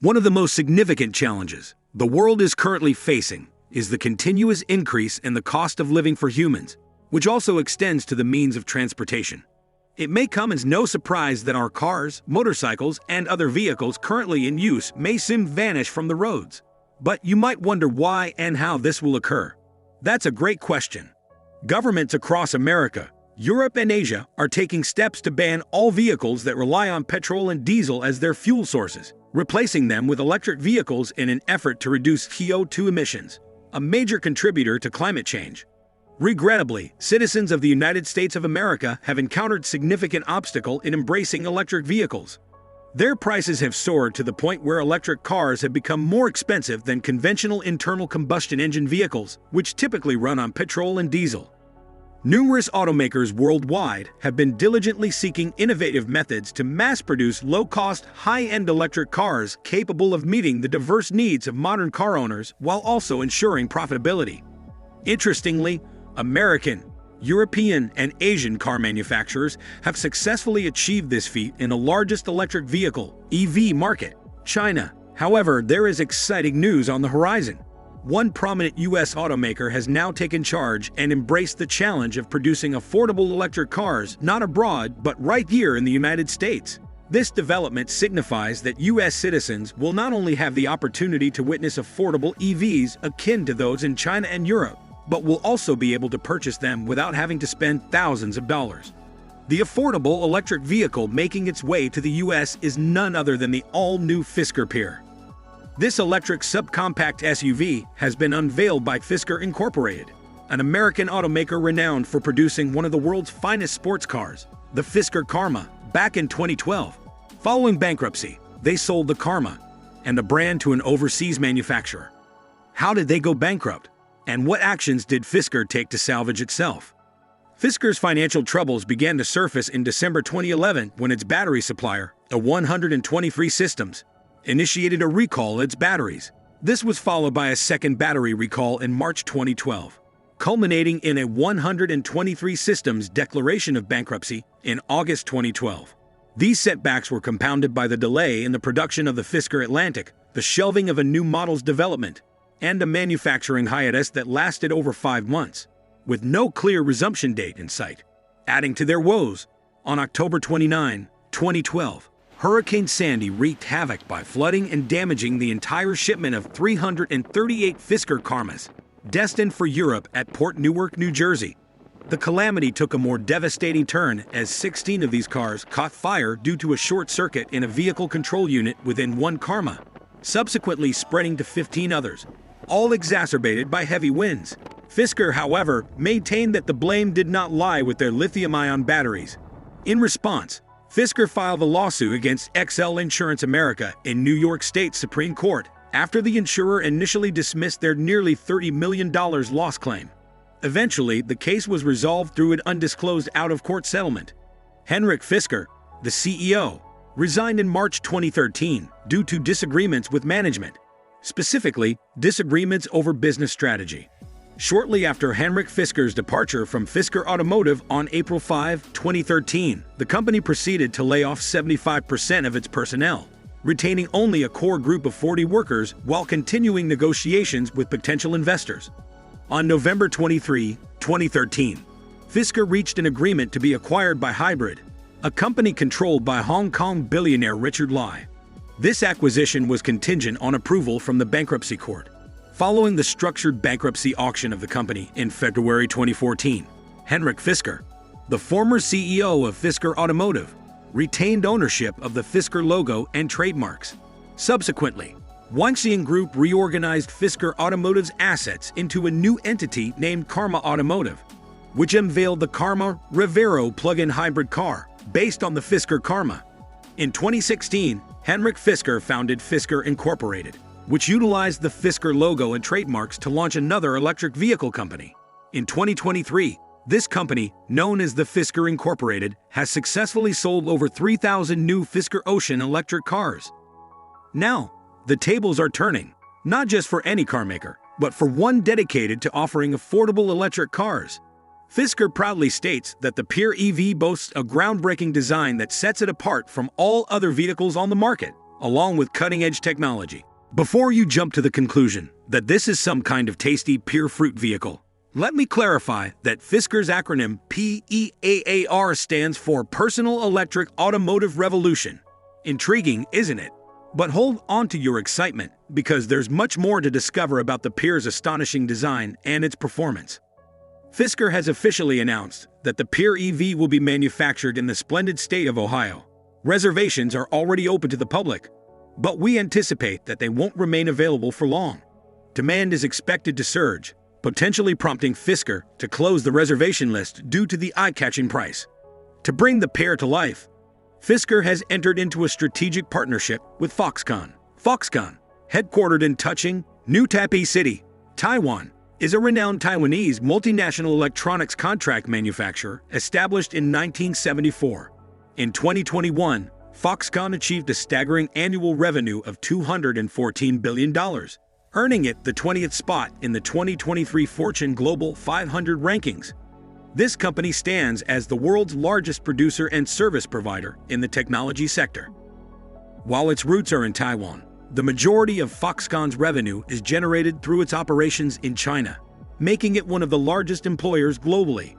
One of the most significant challenges the world is currently facing is the continuous increase in the cost of living for humans, which also extends to the means of transportation. It may come as no surprise that our cars, motorcycles, and other vehicles currently in use may soon vanish from the roads. But you might wonder why and how this will occur. That's a great question. Governments across America, Europe, and Asia are taking steps to ban all vehicles that rely on petrol and diesel as their fuel sources, replacing them with electric vehicles in an effort to reduce CO2 emissions, a major contributor to climate change. Regrettably, citizens of the United States of America have encountered significant obstacle in embracing electric vehicles. Their prices have soared to the point where electric cars have become more expensive than conventional internal combustion engine vehicles, which typically run on petrol and diesel. Numerous automakers worldwide have been diligently seeking innovative methods to mass-produce low-cost, high-end electric cars capable of meeting the diverse needs of modern car owners while also ensuring profitability. Interestingly, American, European, and Asian car manufacturers have successfully achieved this feat in the largest electric vehicle (EV) market, China. However, there is exciting news on the horizon. One prominent U.S. automaker has now taken charge and embraced the challenge of producing affordable electric cars not abroad but right here in the United States. This development signifies that U.S. citizens will not only have the opportunity to witness affordable EVs akin to those in China and Europe, but will also be able to purchase them without having to spend thousands of dollars. The affordable electric vehicle making its way to the U.S. is none other than the all-new Fisker Peer. This electric subcompact SUV has been unveiled by Fisker Incorporated, an American automaker renowned for producing one of the world's finest sports cars, the Fisker Karma, back in 2012. Following bankruptcy, they sold the Karma and the brand to an overseas manufacturer. How did they go bankrupt? And what actions did Fisker take to salvage itself? Fisker's financial troubles began to surface in December 2011 when its battery supplier, A123 Systems, initiated a recall of its batteries. This was followed by a second battery recall in March 2012, culminating in a 123 Systems declaration of bankruptcy in August 2012. These setbacks were compounded by the delay in the production of the Fisker Atlantic, the shelving of a new model's development, and a manufacturing hiatus that lasted over 5 months, with no clear resumption date in sight. Adding to their woes, on October 29, 2012, Hurricane Sandy wreaked havoc by flooding and damaging the entire shipment of 338 Fisker Karmas, destined for Europe at Port Newark, New Jersey. The calamity took a more devastating turn as 16 of these cars caught fire due to a short circuit in a vehicle control unit within one Karma, subsequently spreading to 15 others, all exacerbated by heavy winds. Fisker, however, maintained that the blame did not lie with their lithium-ion batteries. In response, Fisker filed a lawsuit against XL Insurance America in New York State Supreme Court after the insurer initially dismissed their nearly $30 million loss claim. Eventually, the case was resolved through an undisclosed out-of-court settlement. Henrik Fisker, the CEO, resigned in March 2013 due to disagreements with management, specifically disagreements over business strategy. Shortly after Henrik Fisker's departure from Fisker Automotive on April 5, 2013, the company proceeded to lay off 75% of its personnel, retaining only a core group of 40 workers while continuing negotiations with potential investors. On November 23, 2013, Fisker reached an agreement to be acquired by Hybrid, a company controlled by Hong Kong billionaire Richard Lai. This acquisition was contingent on approval from the bankruptcy court. Following the structured bankruptcy auction of the company in February 2014, Henrik Fisker, the former CEO of Fisker Automotive, retained ownership of the Fisker logo and trademarks. Subsequently, Weinstein Group reorganized Fisker Automotive's assets into a new entity named Karma Automotive, which unveiled the Karma Revero plug-in hybrid car based on the Fisker Karma. In 2016, Henrik Fisker founded Fisker Incorporated, which utilized the Fisker logo and trademarks to launch another electric vehicle company. In 2023, this company, known as the Fisker Incorporated, has successfully sold over 3,000 new Fisker Ocean electric cars. Now, the tables are turning, not just for any car maker, but for one dedicated to offering affordable electric cars. Fisker proudly states that the Peer EV boasts a groundbreaking design that sets it apart from all other vehicles on the market. along with cutting-edge technology. Before you jump to the conclusion that this is some kind of tasty pear fruit vehicle, let me clarify that Fisker's acronym PEAAR stands for Personal Electric Automotive Revolution. Intriguing, isn't it? But hold on to your excitement, because there's much more to discover about the Pear's astonishing design and its performance. Fisker has officially announced that the Pear EV will be manufactured in the splendid state of Ohio. Reservations are already open to the public, but we anticipate that they won't remain available for long. Demand is expected to surge, potentially prompting Fisker to close the reservation list due to the eye-catching price. To bring the Pear to life, Fisker has entered into a strategic partnership with Foxconn. Foxconn, headquartered in Tuching, New Taipei City, Taiwan, is a renowned Taiwanese multinational electronics contract manufacturer established in 1974. In 2021, Foxconn achieved a staggering annual revenue of $214 billion, earning it the 20th spot in the 2023 Fortune Global 500 rankings. This company stands as the world's largest producer and service provider in the technology sector. While its roots are in Taiwan, the majority of Foxconn's revenue is generated through its operations in China, making it one of the largest employers globally.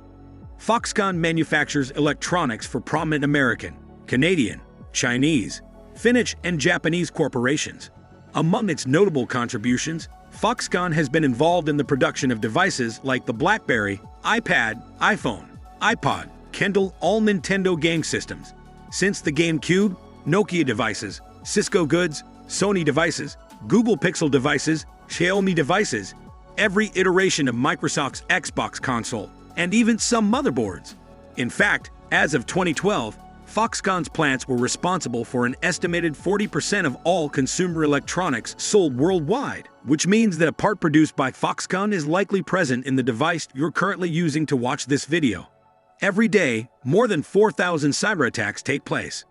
Foxconn manufactures electronics for prominent American, Canadian, Chinese, Finnish, and Japanese corporations. Among its notable contributions, Foxconn has been involved in the production of devices like the BlackBerry, iPad, iPhone, iPod, Kindle, all Nintendo game systems. Since the GameCube, Nokia devices, Cisco goods, Sony devices, Google Pixel devices, Xiaomi devices, every iteration of Microsoft's Xbox console, and even some motherboards. In fact, as of 2012, Foxconn's plants were responsible for an estimated 40% of all consumer electronics sold worldwide, which means that a part produced by Foxconn is likely present in the device you're currently using to watch this video. Every day, more than 4,000 cyber attacks take place.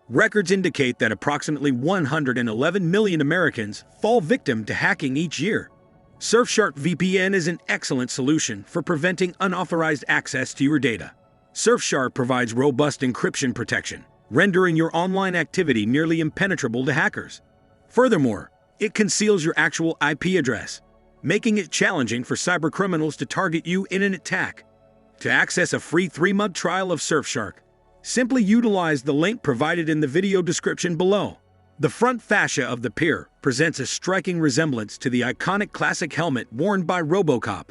Records indicate that approximately 111 million Americans fall victim to hacking each year. Surfshark VPN is an excellent solution for preventing unauthorized access to your data. Surfshark provides robust encryption protection, rendering your online activity nearly impenetrable to hackers. Furthermore, it conceals your actual IP address, making it challenging for cybercriminals to target you in an attack. To access a free 3-month trial of Surfshark, simply utilize the link provided in the video description below. The front fascia of the Pear presents a striking resemblance to the iconic classic helmet worn by RoboCop.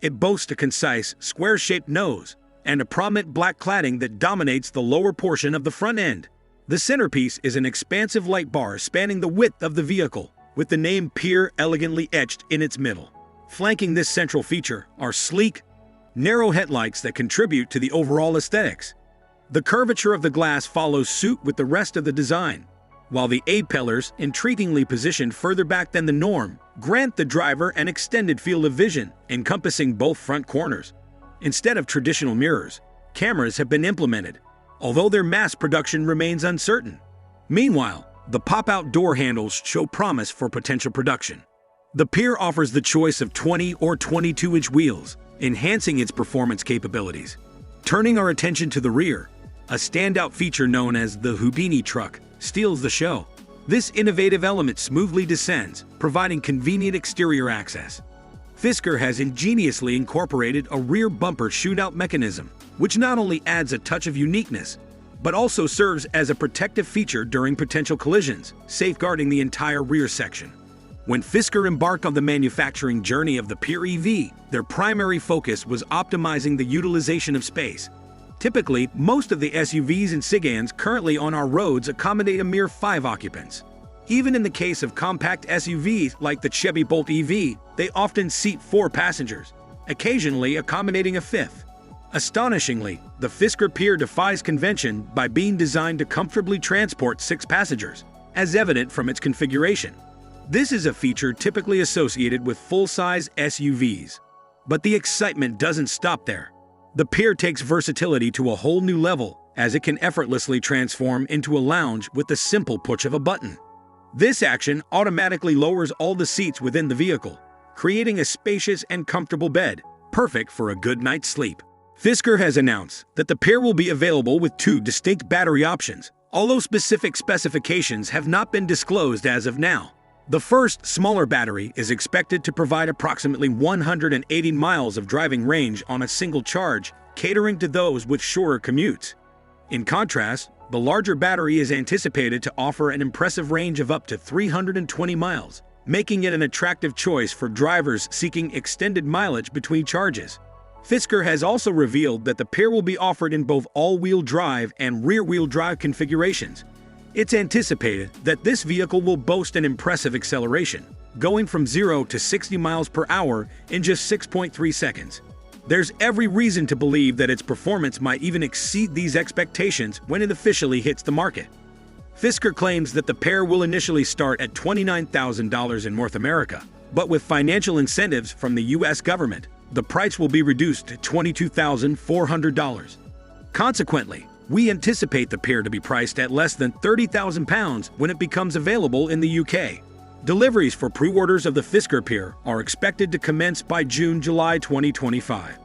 It boasts a concise, square-shaped nose and a prominent black cladding that dominates the lower portion of the front end. The centerpiece is an expansive light bar spanning the width of the vehicle, with the name Pear elegantly etched in its middle. Flanking this central feature are sleek, narrow headlights that contribute to the overall aesthetics. The curvature of the glass follows suit with the rest of the design, while the A-pillars, intriguingly positioned further back than the norm, grant the driver an extended field of vision, encompassing both front corners. Instead of traditional mirrors, cameras have been implemented, although their mass production remains uncertain. Meanwhile, the pop-out door handles show promise for potential production. The Pear offers the choice of 20 or 22-inch wheels, enhancing its performance capabilities. Turning our attention to the rear, a standout feature known as the Houdini truck steals the show. This innovative element smoothly descends, providing convenient exterior access. Fisker has ingeniously incorporated a rear bumper shootout mechanism, which not only adds a touch of uniqueness, but also serves as a protective feature during potential collisions, safeguarding the entire rear section. When Fisker embarked on the manufacturing journey of the Pear EV, their primary focus was optimizing the utilization of space. Typically, most of the SUVs and sedans currently on our roads accommodate a mere 5 occupants. Even in the case of compact SUVs like the Chevy Bolt EV, they often seat 4 passengers, occasionally accommodating a 5th. Astonishingly, the Fisker Pear defies convention by being designed to comfortably transport 6 passengers, as evident from its configuration. This is a feature typically associated with full-size SUVs. But the excitement doesn't stop there. The Pear takes versatility to a whole new level, as it can effortlessly transform into a lounge with the simple push of a button. This action automatically lowers all the seats within the vehicle, creating a spacious and comfortable bed, perfect for a good night's sleep. Fisker has announced that the Pear will be available with 2 distinct battery options, although specific specifications have not been disclosed as of now. The first, smaller battery is expected to provide approximately 180 miles of driving range on a single charge, catering to those with shorter commutes. In contrast, the larger battery is anticipated to offer an impressive range of up to 320 miles, making it an attractive choice for drivers seeking extended mileage between charges. Fisker has also revealed that the pair will be offered in both all-wheel drive and rear-wheel drive configurations. It's anticipated that this vehicle will boast an impressive acceleration, going from 0 to 60 miles per hour in just 6.3 seconds. There's every reason to believe that its performance might even exceed these expectations when it officially hits the market. Fisker claims that the pair will initially start at $29,000 in North America, but with financial incentives from the US government, the price will be reduced to $22,400. Consequently, we anticipate the pair to be priced at less than £30,000 when it becomes available in the UK. Deliveries for pre-orders of the Fisker pair are expected to commence by June-July 2025.